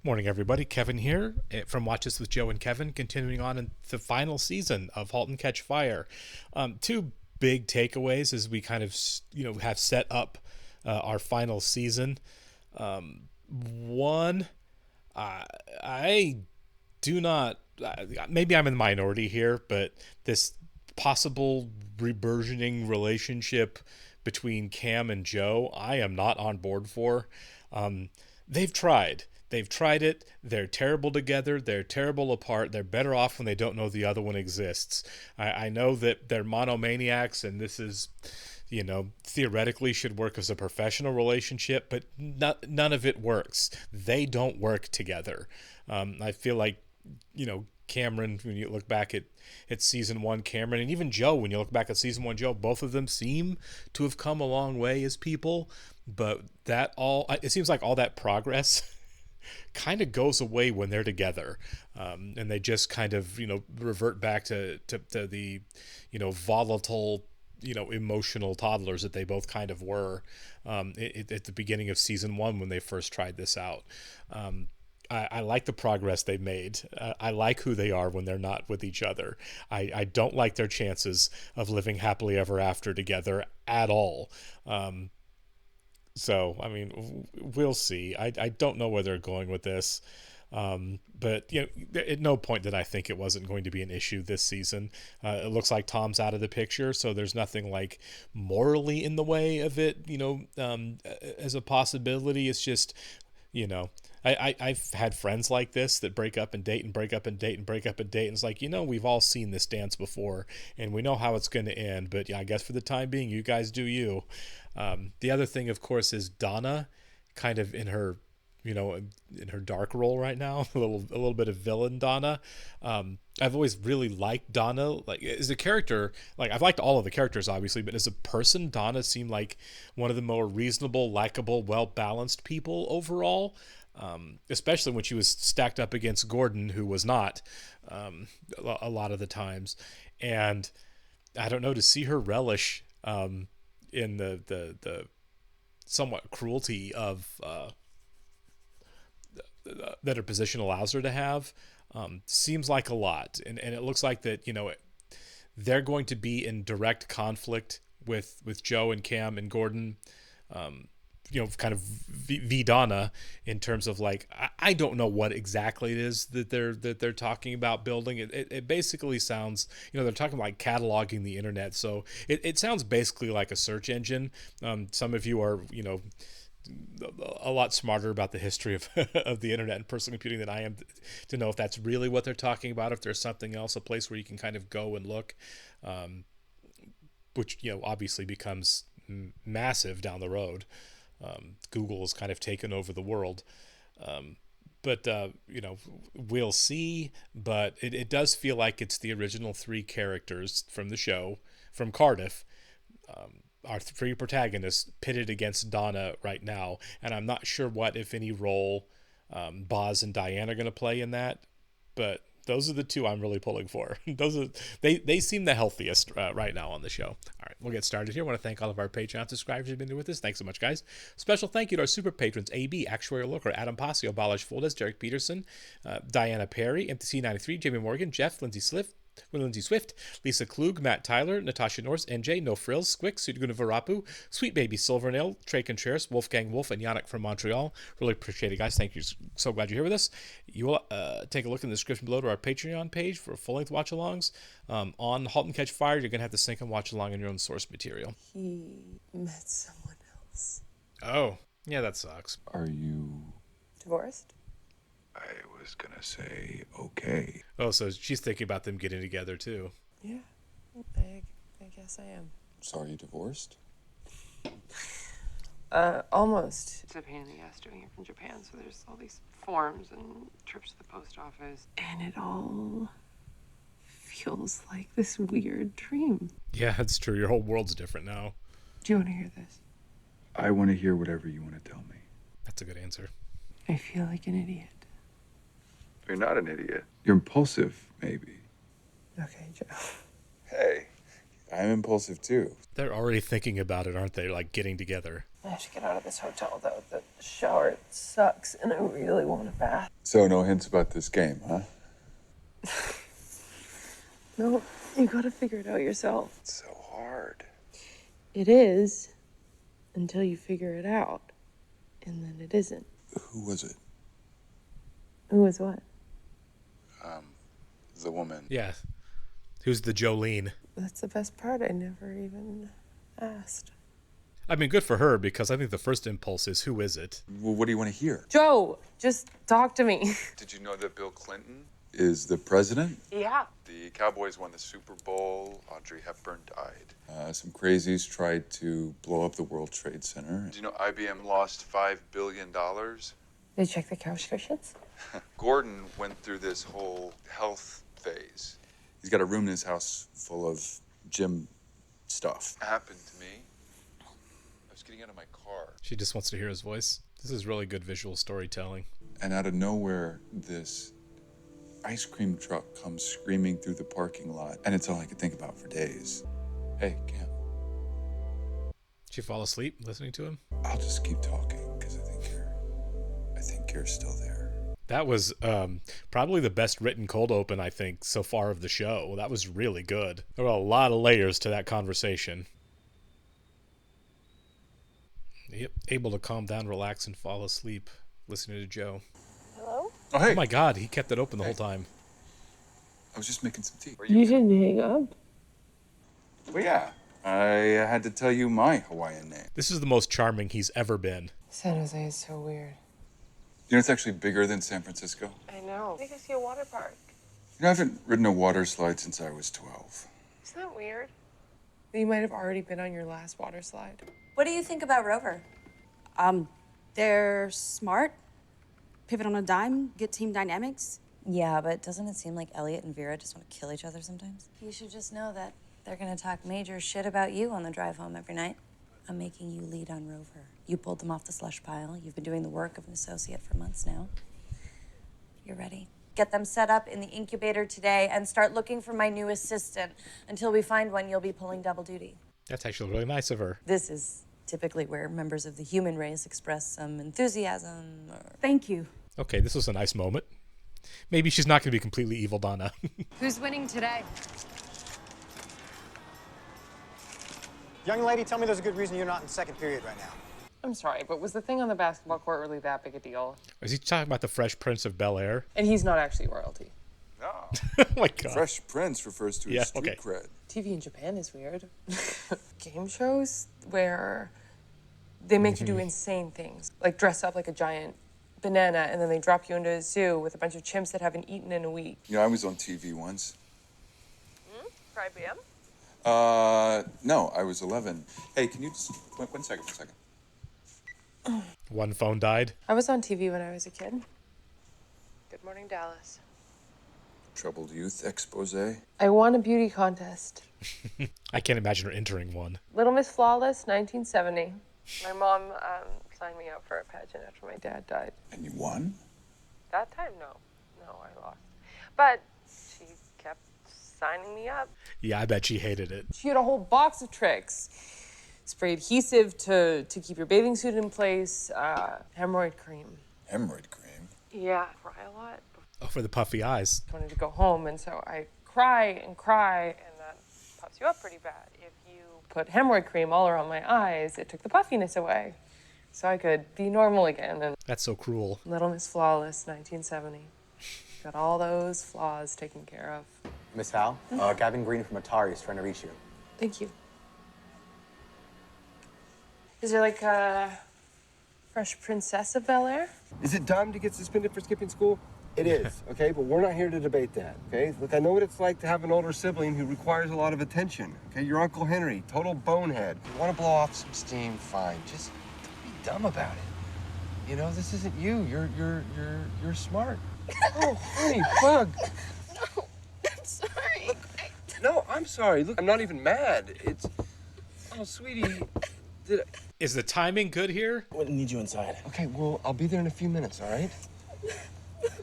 Morning, everybody. Kevin here from Watches with Joe and Kevin, continuing on in the final season of *Halt and Catch Fire*. Two big takeaways as we kind of have set up our final season. One, I do not. Maybe I'm in the minority here, but this possible reburgeoning relationship between Cam and Joe, I am not on board for. Um, they've tried. They've tried it. They're terrible together. They're terrible apart. They're better off when they don't know the other one exists. I know that they're monomaniacs, and this is, theoretically should work as a professional relationship, but none of it works. They don't work together. I feel like, Cameron, when you look back at season one, Cameron, and even Joe, when you look back at season one, Joe, both of them seem to have come a long way as people, but it seems like all that progress kind of goes away when they're together, and they just kind of revert back to the volatile emotional toddlers that they both kind of were at the beginning of season one when they first tried this out. I like the progress they've made. I like who they are when they're not with each other. I don't like their chances of living happily ever after together at all. So, I mean, we'll see. I don't know where they're going with this. But at no point did I think it wasn't going to be an issue this season. It looks like Tom's out of the picture, so there's nothing like morally in the way of it, as a possibility. It's just, you know, I've had friends like this that break up and date and break up and date and break up and date. And it's like, we've all seen this dance before and we know how it's going to end. But yeah, I guess for the time being, you guys do you. The other thing, of course, is Donna kind of in her dark role right now, a little bit of villain Donna. I've always really liked Donna, like as a character. Like I've liked all of the characters, obviously, but as a person, Donna seemed like one of the more reasonable, likable, well balanced people overall. Especially when she was stacked up against Gordon, who was not, a lot of the times. And I don't know, to see her relish in the somewhat cruelty of that her position allows her to have, seems like a lot. And it looks like that, they're going to be in direct conflict with Joe and Cam and Gordon, kind of Donna, in terms of like, I don't know what exactly it is that they're talking about building. It basically sounds, they're talking like cataloging the internet. So it sounds basically like a search engine. Some of you are, a lot smarter about the history of of the internet and personal computing than I am to know if that's really what they're talking about. If there's something else, a place where you can kind of go and look, which obviously becomes massive down the road. Google has kind of taken over the world. But we'll see. But it does feel like it's the original three characters from the show from Cardiff, our three protagonists, pitted against Donna right now, and I'm not sure what, if any, role Boz and Diane are going to play in that, but those are the two I'm really pulling for. They seem the healthiest right now on the show. All right, we'll get started here. I want to thank all of our Patreon subscribers who've been here with us. Thanks so much, guys. Special thank you to our super patrons: AB, Actuarial Looker, Adam Pasio, Balash Fuldez, Derek Peterson, Diana Perry, MTC93, Jamie Morgan, Jeff, Lindsay Swift, Lisa Klug, Matt Tyler, Natasha Norse, NJ, No Frills, Squick, Sudguna Varapu, Sweet Baby Silvernail, Trey Contreras, Wolfgang Wolf, and Yannick from Montreal. Really appreciate it, guys. Thank you. So glad you're here with us. You will take a look in the description below to our Patreon page for full-length watch-alongs. On *Halt and Catch Fire*, you're going to have to sync and watch along in your own source material. He met someone else. Oh, yeah, that sucks. Are you... Divorced? I was gonna say okay. Oh, so she's thinking about them getting together, too. Yeah, I guess I am. Sorry, you divorced? Almost. It's a pain in the ass doing it from Japan, so there's all these forms and trips to the post office. And it all feels like this weird dream. Yeah, that's true. Your whole world's different now. Do you want to hear this? I want to hear whatever you want to tell me. That's a good answer. I feel like an idiot. You're not an idiot. You're impulsive, maybe. Okay, Joe. Hey, I'm impulsive too. They're already thinking about it, aren't they? Like getting together. I have to get out of this hotel, though. The shower sucks, and I really want a bath. So no hints about this game, huh? No, you gotta figure it out yourself. It's so hard. It is, until you figure it out. And then it isn't. Who was it? Who is what? The woman. Yeah. Who's the Jolene? That's the best part. I never even asked. I mean, good for her, because I think the first impulse is, who is it? Well, what do you want to hear? Joe, just talk to me. Did you know that Bill Clinton is the president? Yeah. The Cowboys won the Super Bowl. Audrey Hepburn died. Some crazies tried to blow up the World Trade Center. Do you know IBM lost $5 billion? Did you check the couch cushions? Gordon went through this whole health phase. He's got a room in his house full of gym stuff. Happened to me. I was getting out of my car. She just wants to hear his voice. This is really good visual storytelling. And out of nowhere, this ice cream truck comes screaming through the parking lot. And it's all I could think about for days. Hey, Cam. She fall asleep listening to him? I'll just keep talking because I think you're still there. That was probably the best written cold open, I think, so far of the show. That was really good. There were a lot of layers to that conversation. Yep, able to calm down, relax, and fall asleep listening to Joe. Hello? Oh, hey. Oh my God, he kept it open the whole time. I was just making some tea. You didn't hang up? Well, yeah. I had to tell you my Hawaiian name. This is the most charming he's ever been. San Jose is so weird. You know, it's actually bigger than San Francisco. I know. Take us to a water park. You know, I haven't ridden a water slide since I was 12. Isn't that weird? You might have already been on your last water slide. What do you think about Rover? They're smart, pivot on a dime, good team dynamics. Yeah, but doesn't it seem like Elliot and Vera just want to kill each other sometimes? You should just know that they're gonna talk major shit about you on the drive home every night. I'm making you lead on Rover. You pulled them off the slush pile. You've been doing the work of an associate for months now. You're ready. Get them set up in the incubator today and start looking for my new assistant. Until we find one, you'll be pulling double duty. That's actually really nice of her. This is typically where members of the human race express some enthusiasm or... Thank you. Okay, this was a nice moment. Maybe she's not going to be completely evil, Donna. Who's winning today? Young lady, tell me there's a good reason you're not in second period right now. I'm sorry, but was the thing on the basketball court really that big a deal? Is he talking about the Fresh Prince of Bel-Air? And he's not actually royalty. No. Oh my God. Fresh Prince refers to Yeah, his street okay. cred. TV in Japan is weird. Game shows where they make you do insane things, like dress up like a giant banana and then they drop you into a zoo with a bunch of chimps that haven't eaten in a week. You know, I was on TV once. For IBM? No, I was 11. Hey, can you just... One second. One phone died. I was on TV when I was a kid. Good Morning Dallas. Troubled Youth expose. I won a beauty contest. I can't imagine her entering one. Little Miss Flawless, 1970. My mom signed me up for a pageant after my dad died. And you won? That time, no. No, I lost. But she kept signing me up. Yeah, I bet she hated it. She had a whole box of tricks. Spray adhesive to keep your bathing suit in place, hemorrhoid cream. Hemorrhoid cream? Yeah. Cry a lot. Oh, for the puffy eyes. I wanted to go home, and so I cry, and that puffs you up pretty bad. If you put hemorrhoid cream all around my eyes, it took the puffiness away. So I could be normal again. And That's so cruel. Little Miss Flawless, 1970. Got all those flaws taken care of. Miss Hal, Gavin Green from Atari is trying to reach you. Thank you. Is there like a Fresh Princess of Bel-Air? Is it dumb to get suspended for skipping school? It is, okay? But we're not here to debate that, okay? Look, I know what it's like to have an older sibling who requires a lot of attention, okay? Your Uncle Henry, total bonehead. If you want to blow off some steam, fine. Just don't be dumb about it. You know, this isn't you. You're smart. Oh, honey, bug. No, I'm sorry. Look, no, I'm sorry. Look, I'm not even mad. It's... Oh, sweetie, did I... Is the timing good here? I need you inside. Okay, well, I'll be there in a few minutes, all right?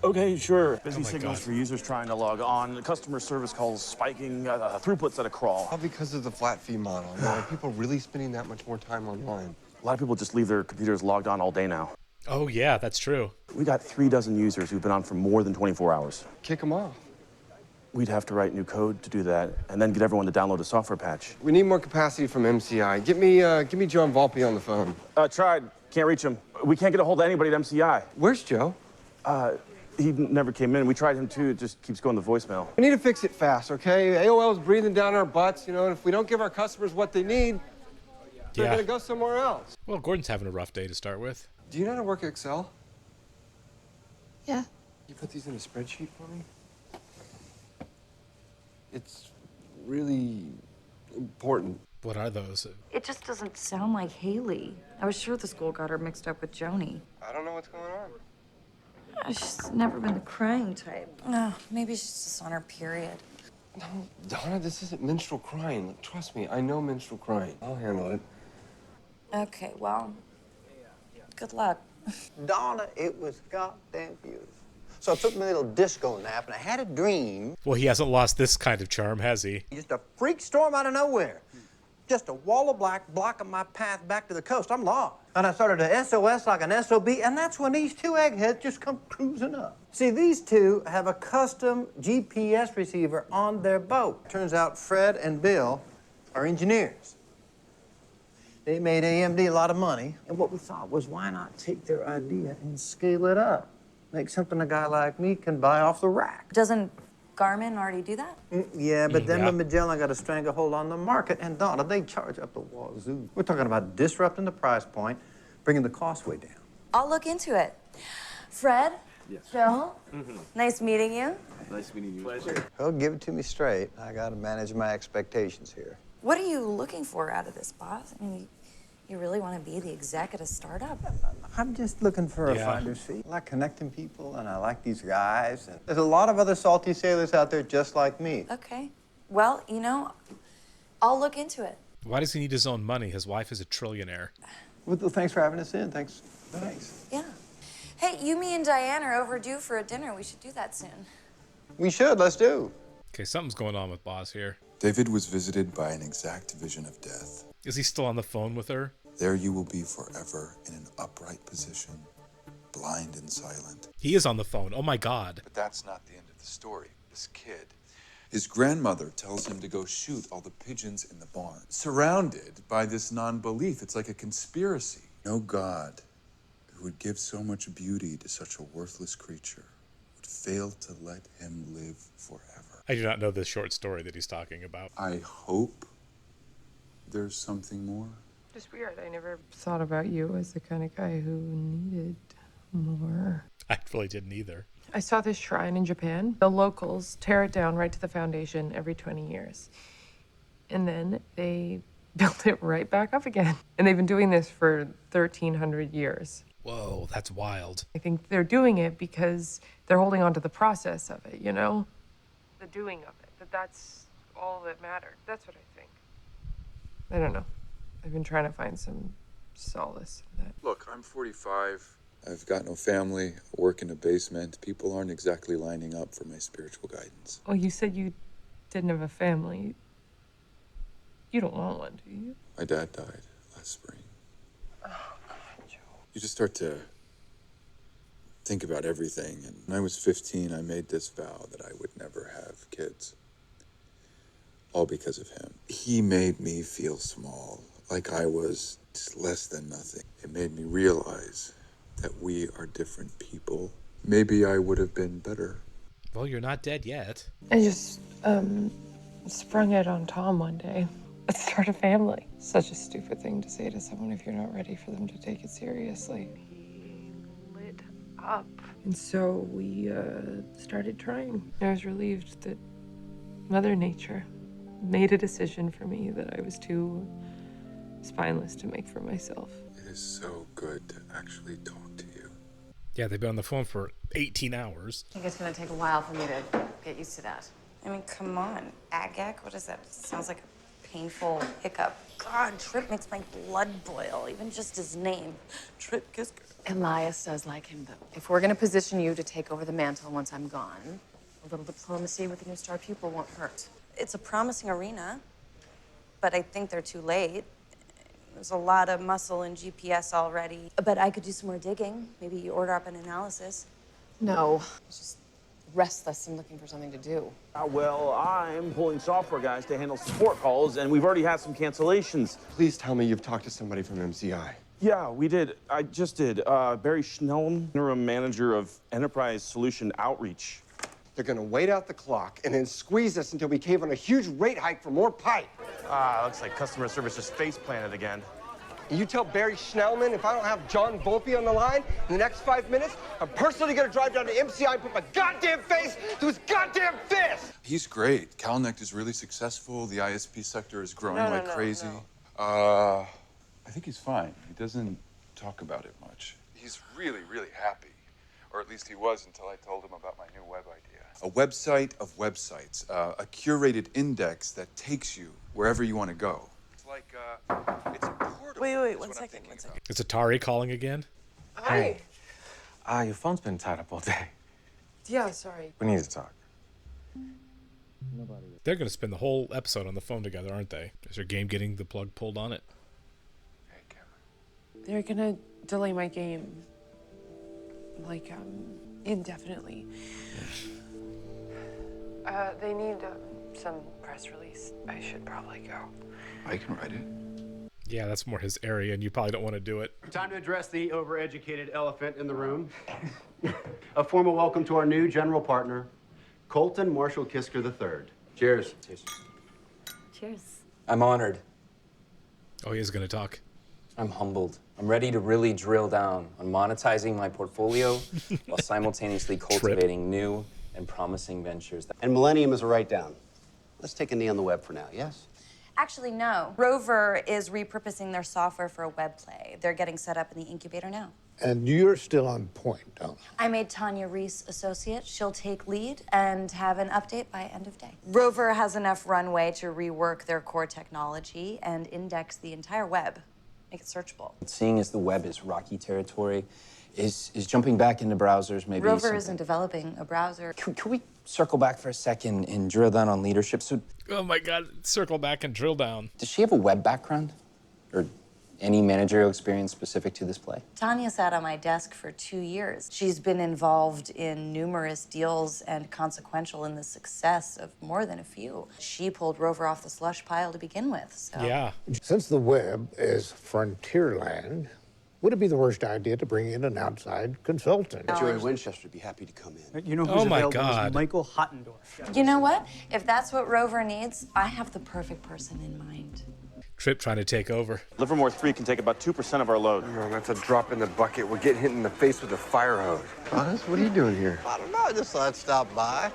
Okay, sure. Busy Oh my signals God. for users trying to log on. Customer service calls spiking. Throughput's at a crawl. All because of the flat fee model. You know, are people really spending that much more time online? A lot of people just leave their computers logged on all day now. Oh yeah, that's true. We got 36 users who've been on for more than 24 hours. Kick them off. We'd have to write new code to do that, and then get everyone to download a software patch. We need more capacity from MCI. Get me John Volpe on the phone. Tried. Can't reach him. We can't get a hold of anybody at MCI. Where's Joe? He never came in. We tried him too. It just keeps going to voicemail. We need to fix it fast, okay? AOL's breathing down our butts, you know, and if we don't give our customers what they need, they're gonna go somewhere else. Well, Gordon's having a rough day to start with. Do you know how to work Excel? Yeah. You put these in a spreadsheet for me? It's really important. What are those? It just doesn't sound like Haley. I was sure the school got her mixed up with Joni. I don't know what's going on. She's never been the crying type. Oh, maybe she's just on her period. No, Donna, this isn't menstrual crying. Look, trust me, I know menstrual crying. I'll handle it. Okay, well, good luck. Donna, it was goddamn beautiful. So I took my little disco nap and I had a dream. Well, he hasn't lost this kind of charm, has he? Just a freak storm out of nowhere. Just a wall of black blocking my path back to the coast. I'm lost. And I started to SOS like an SOB, and that's when these two eggheads just come cruising up. See, these two have a custom GPS receiver on their boat. Turns out Fred and Bill are engineers. They made AMD a lot of money, and what we thought was, why not take their idea and scale it up? Make something a guy like me can buy off the rack. Doesn't Garmin already do that? Yeah, but then Yeah. when Magellan got a stranglehold on the market, and Donna, they charge up the wazoo. We're talking about disrupting the price point, bringing the cost way down. I'll look into it. Fred? Yes. Bill? Nice meeting you. Nice meeting you. Pleasure. Well, give it to me straight. I gotta manage my expectations here. What are you looking for out of this, boss? I mean, you really want to be the exec at a startup? I'm just looking for a Yeah. finder's fee. I like connecting people, and I like these guys. And there's a lot of other salty sailors out there just like me. Okay. Well, you know, I'll look into it. Why does he need his own money? His wife is a trillionaire. Well, thanks for having us in. Thanks. Yeah. Hey, you, me, and Diane are overdue for a dinner. We should do that soon. We should. Let's do. Okay, something's going on with Boz here. David was visited by an exact vision of death. Is he still on the phone with her? There you will be forever in an upright position, blind and silent. He is on the phone. Oh my God. But that's not the end of the story. This kid, his grandmother tells him to go shoot all the pigeons in the barn. Surrounded by this non-belief, it's like a conspiracy. No God who would give so much beauty to such a worthless creature would fail to let him live forever. I do not know this short story that he's talking about. I hope there's something more. Just weird. I never thought about you as the kind of guy who needed more. I really didn't either. I saw this shrine in Japan. The locals tear it down right to the foundation every 20 years. And then they built it right back up again. And they've been doing this for 1,300 years. Whoa, that's wild. I think they're doing it because they're holding on to the process of it, you know? The doing of it. That's all that mattered. That's what I think. I don't know. I've been trying to find some solace in that. Look, I'm 45. I've got no family, I work in a basement. People aren't exactly lining up for my spiritual guidance. Well, you said you didn't have a family. You don't want one, do you? My dad died last spring. Oh, God, Joe. You just start to think about everything. And when I was 15, I made this vow that I would never have kids. All because of him. He made me feel small, like I was just less than nothing. It made me realize that we are different people. Maybe I would have been better. Well, you're not dead yet. I just, sprung it on Tom one day. Let's start a family. Such a stupid thing to say to someone if you're not ready for them to take it seriously. He lit up. And so we, started trying. I was relieved that Mother Nature made a decision for me that I was too spineless to make for myself. It is so good to actually talk to you. Yeah, they've been on the phone for 18 hours. I think it's gonna take a while for me to get used to that. I mean, come on. Agak? What is that? Sounds like a painful hiccup. God, Trip makes my blood boil, even just his name. Trip Kisker. Elias does like him, though. If we're gonna position you to take over the mantle once I'm gone, a little diplomacy with the new star pupil won't hurt. It's a promising arena, but I think they're too late. There's a lot of muscle in GPS already. But I could do some more digging. Maybe you order up an analysis. No, it's just restless and looking for something to do. Well, I'm pulling software guys to handle support calls, and we've already had some cancellations. Please tell me you've talked to somebody from MCI. Yeah, we did. I just did. Barry Schnellman, interim manager of Enterprise Solution Outreach. They're gonna wait out the clock and then squeeze us until we cave on a huge rate hike for more pipe. Looks like customer service just face planted again. And you tell Barry Schnellman if I don't have John Volpe on the line in the next 5 minutes, I'm personally gonna drive down to MCI and put my goddamn face to his goddamn fist! He's great. CalNect is really successful. The ISP sector is growing No, like no, crazy. no. I think he's fine. He doesn't talk about it much. He's really, really happy. Or at least he was until I told him about my new web idea. A website of websites. A curated index that takes you wherever you want to go. It's like, it's a portal. Wait, is one what I'm second, thinking one about. second. Is Atari calling again? Hi. Your phone's been tied up all day. Yeah, sorry. We need to talk. They're going to spend the whole episode on the phone together, aren't they? Is their game getting the plug pulled on it? Hey, Cameron. They're gonna delay my game. Like, indefinitely. They need some press release. I should probably go. I can write it. Yeah, that's more his area, and you probably don't want to do it. Time to address the overeducated elephant in the room. A formal welcome to our new general partner, Colton Marshall Kisker III. Cheers. Cheers. I'm honored. Oh, he is going to talk. I'm humbled. I'm ready to really drill down on monetizing my portfolio while simultaneously cultivating new and promising ventures. And Millennium is a write-down. Let's take a knee on the web for now, yes? Actually, no. Rover is repurposing their software for a web play. They're getting set up in the incubator now. And you're still on point, don't you? I made Tanya Reese associate. She'll take lead and have an update by end of day. Rover has enough runway to rework their core technology and index the entire web, make it searchable. Seeing as the web is rocky territory, is jumping back into browsers maybe Rover something- isn't developing a browser. Can we circle back for a second and drill down on leadership? So, Oh my God, circle back and drill down. does she have a web background? Or any managerial experience specific to this play? Tanya sat on my desk for 2 years. She's been involved in numerous deals and consequential in the success of more than a few. She pulled Rover off the slush pile to begin with, so. Yeah. Since the web is frontier land, would it be the worst idea to bring in an outside consultant? Joey Winchester would be happy to come in. You know Oh who's my available God. is Michael Hottendorf. You know what? If that's what Rover needs, I have the perfect person in mind. Trip trying to take over. Livermore 3 can take about 2% of our load. No, that's a drop in the bucket. We're getting hit in the face with a fire hose. Buzz, what are you doing here? I don't know, I just thought I'd stop by.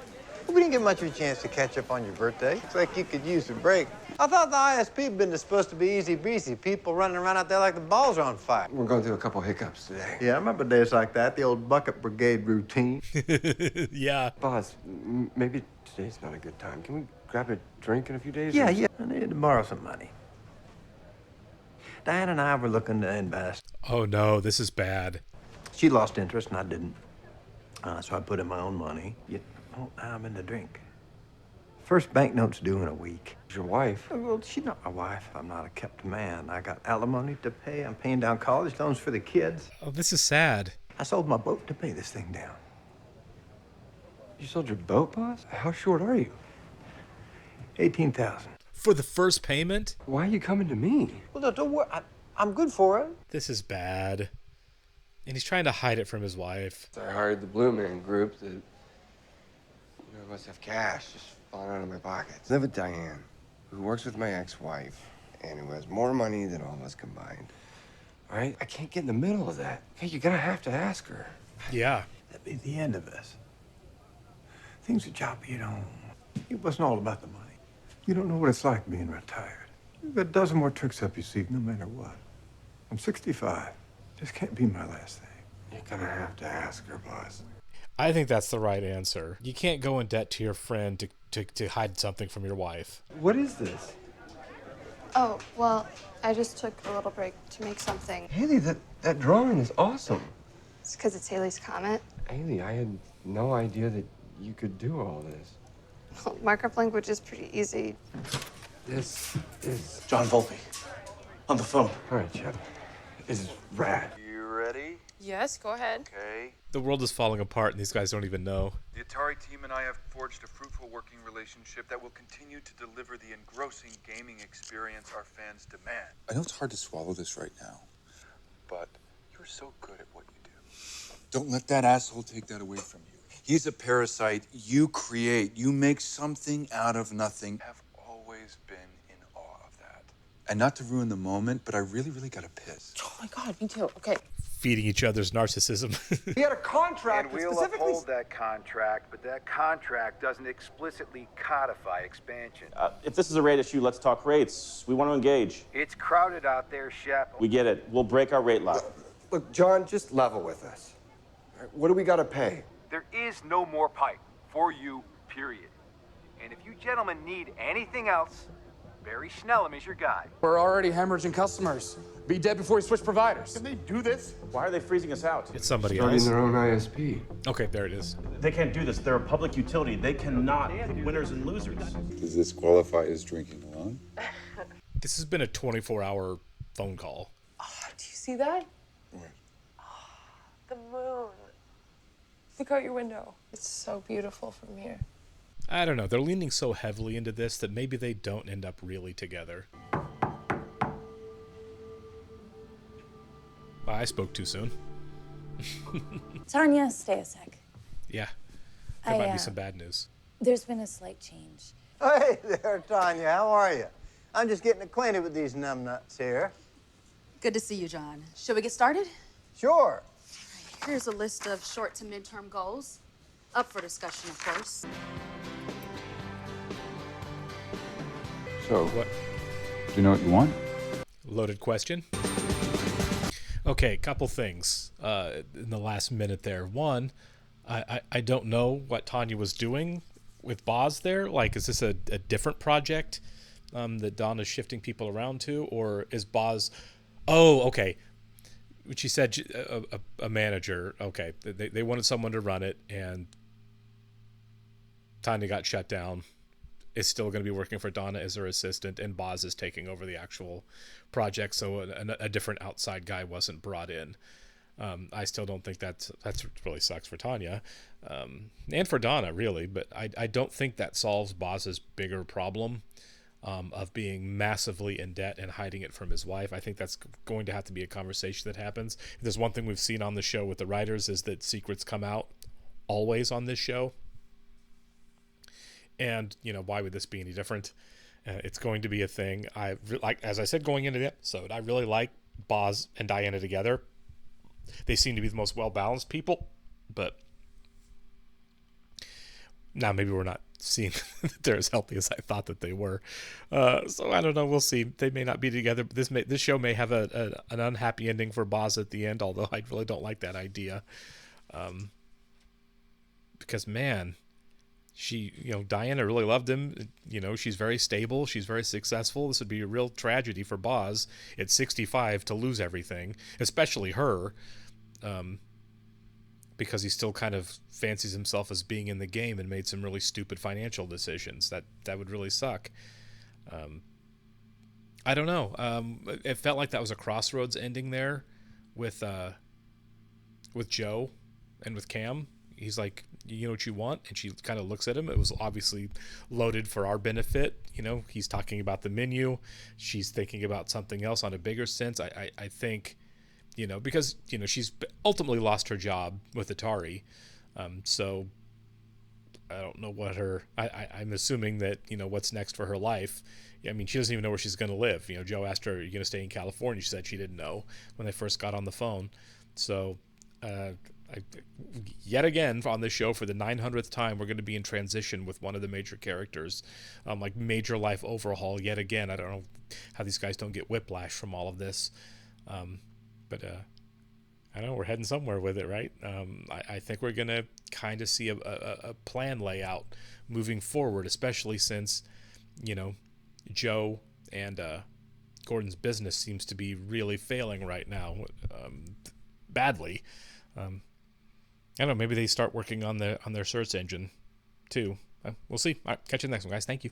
We didn't get much of a chance to catch up on your birthday. Looks like you could use a break. I thought the ISP business supposed to be easy breezy. People running around out there like the balls are on fire. We're going through a couple hiccups today. Yeah, I remember days like that, the old bucket brigade routine. Yeah. Boss, maybe today's not a good time. Can we grab a drink in a few days? Yeah, or- yeah, I needed to borrow some money. Diane and I were looking to invest. Oh no, this is bad. She lost interest and I didn't. So I put in my own money. Yet, now I'm in the drink. First banknote's due in a week. Your wife? Well, she's not my wife. I'm not a kept man. I got alimony to pay. I'm paying down college loans for the kids. Oh, this is sad. I sold my boat to pay this thing down. You sold your boat, boss? How short are you? 18,000. For the first payment? Why are you coming to me? Well, don't worry. I'm good for it. This is bad. And he's trying to hide it from his wife. I hired the Blue Man Group that, must have cash just falling out of my pockets. Live with Diane, who works with my ex-wife, and who has more money than all of us combined. All right? I can't get in the middle of that. Okay, you're gonna have to ask her. Yeah. That'd be the end of us. Things are choppy, It wasn't all about the money. You don't know what it's like being retired. You've got a dozen more tricks up your sleeve, no matter what. I'm 65. This can't be my last thing. You're gonna have to ask her, boss. I think that's the right answer. You can't go in debt to your friend to hide something from your wife. What is this? Oh, well, I just took a little break to make something. Haley, that drawing is awesome. It's because it's Haley's Comet. Haley, I had no idea that you could do all this. Well, markup language is pretty easy. This is... John Volpe. On the phone. All right, Chip. This is rad. You ready? Yes, go ahead. Okay. The world is falling apart, and these guys don't even know. The Atari team and I have forged a fruitful working relationship that will continue to deliver the engrossing gaming experience our fans demand. I know it's hard to swallow this right now, but you're so good at what you do. Don't let that asshole take that away from you. He's a parasite. You create. You make something out of nothing. I've always been in awe of that. And not to ruin the moment, but I really gotta piss. Oh my God, me too. Okay. Feeding each other's narcissism. We had a contract And we'll uphold that contract, but that contract doesn't explicitly codify expansion. If this is a rate issue, let's talk rates. We want to engage. It's crowded out there, Shep. We get it. We'll break our rate lock. Look, John, just level with us. All right, what do we got to pay? There is no more pipe for you, period. And if you gentlemen need anything else, Barry Schnellum is your guy. We're already hemorrhaging customers. Be dead before we switch providers. Can they do this? Why are they freezing us out? It's somebody Starting else. their own ISP. Okay, there it is. They can't do this. They're a public utility. They cannot pick winners and losers. Does this qualify as drinking alone? This has been a 24-hour phone call. Oh, do you see that? What? The moon. Look out your window. It's so beautiful from here. I don't know. They're leaning so heavily into this that maybe they don't end up really together. I spoke too soon. Tanya, stay a sec. Yeah. There might be some bad news. There's been a slight change. Hey there, Tanya. How are you? I'm just getting acquainted with these numbnuts here. Good to see you, John. Shall we get started? Sure. Here's a list of short to midterm goals. Up for discussion, of course. So, What? do you know what you want? Loaded question. Okay, couple things in the last minute there. One, I don't know what Tanya was doing with Boz there. Like, is this a different project that Donna's shifting people around to? Or is Boz... Oh, okay. She said a manager. Okay, they wanted someone to run it, and Tanya got shut down. Is still going to be working for Donna as her assistant, and Boz is taking over the actual project, so a different outside guy wasn't brought in. I still don't think that's really sucks for Tanya, and for Donna, really, but I don't think that solves Boz's bigger problem of being massively in debt and hiding it from his wife. I think that's going to have to be a conversation that happens. If there's one thing we've seen on the show with the writers is that secrets come out always on this show. And, why would this be any different? It's going to be a thing. As I said going into the episode, I really like Boz and Diana together. They seem to be the most well-balanced people, but now maybe we're not seeing that they're as healthy as I thought that they were. So I don't know. We'll see. They may not be together. But this show may have an unhappy ending for Boz at the end, although I really don't like that idea. Because, man... Diana really loved him. She's very stable. She's very successful. This would be a real tragedy for Boz at 65 to lose everything, especially her, because he still kind of fancies himself as being in the game and made some really stupid financial decisions. That would really suck. I don't know. It felt like that was a crossroads ending there with Joe and with Cam. He's like, you know what you want? And she kind of looks at him. It was obviously loaded for our benefit. He's talking about the menu. She's thinking about something else on a bigger sense. I think, because, she's ultimately lost her job with Atari. So I don't know what I'm assuming that, what's next for her life. I mean, she doesn't even know where she's going to live. Joe asked her, are you going to stay in California? She said she didn't know when they first got on the phone. So, yet again on this show for the 900th time, we're going to be in transition with one of the major characters, like major life overhaul yet again. I don't know how these guys don't get whiplash from all of this, but I don't know, we're heading somewhere with it, right? I think we're going to kind of see a plan layout moving forward, especially since Joe and Gordon's business seems to be really failing right now, badly. I don't know. Maybe they start working on their search engine too. We'll see. All right, catch you in the next one, guys. Thank you.